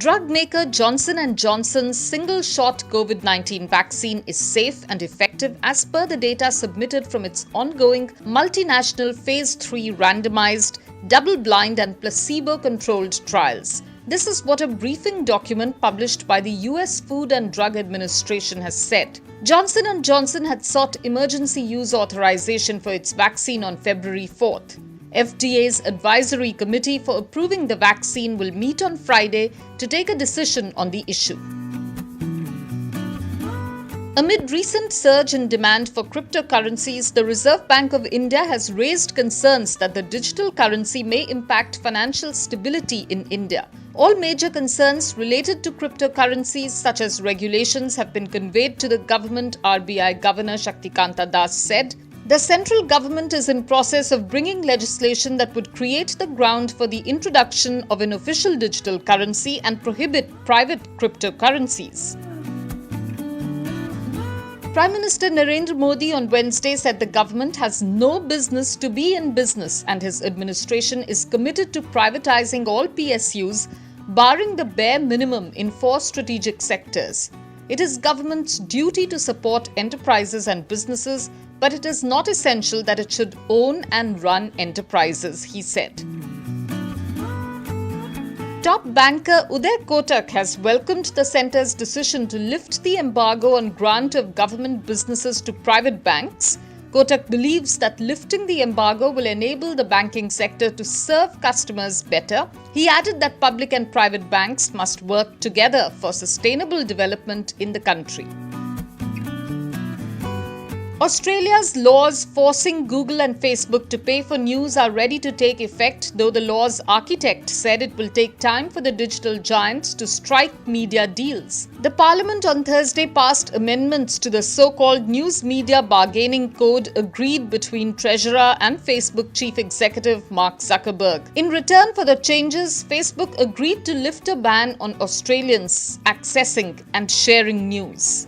Drug maker Johnson & Johnson's single-shot COVID-19 vaccine is safe and effective as per the data submitted from its ongoing multinational Phase 3 randomized, double-blind and placebo-controlled trials. This is what a briefing document published by the US Food and Drug Administration has said. Johnson & Johnson had sought emergency use authorization for its vaccine on February 4th. FDA's advisory committee for approving the vaccine will meet on Friday to take a decision on the issue. Amid recent surge in demand for cryptocurrencies, the Reserve Bank of India has raised concerns that the digital currency may impact financial stability in India. All major concerns related to cryptocurrencies, such as regulations, have been conveyed to the government, RBI Governor Shaktikanta Das said. The central government is in process of bringing legislation that would create the ground for the introduction of an official digital currency and prohibit private cryptocurrencies. Prime Minister Narendra Modi on Wednesday said the government has no business to be in business and his administration is committed to privatizing all PSUs, barring the bare minimum in 4 strategic sectors. It is government's duty to support enterprises and businesses, but it is not essential that it should own and run enterprises, he said. Top banker Uday Kotak has welcomed the centre's decision to lift the embargo on grant of government businesses to private banks. Kotak believes that lifting the embargo will enable the banking sector to serve customers better. He added that public and private banks must work together for sustainable development in the country. Australia's laws forcing Google and Facebook to pay for news are ready to take effect, though the law's architect said it will take time for the digital giants to strike media deals. The Parliament on Thursday passed amendments to the so-called News Media Bargaining Code agreed between Treasurer and Facebook Chief Executive Mark Zuckerberg. In return for the changes, Facebook agreed to lift a ban on Australians accessing and sharing news.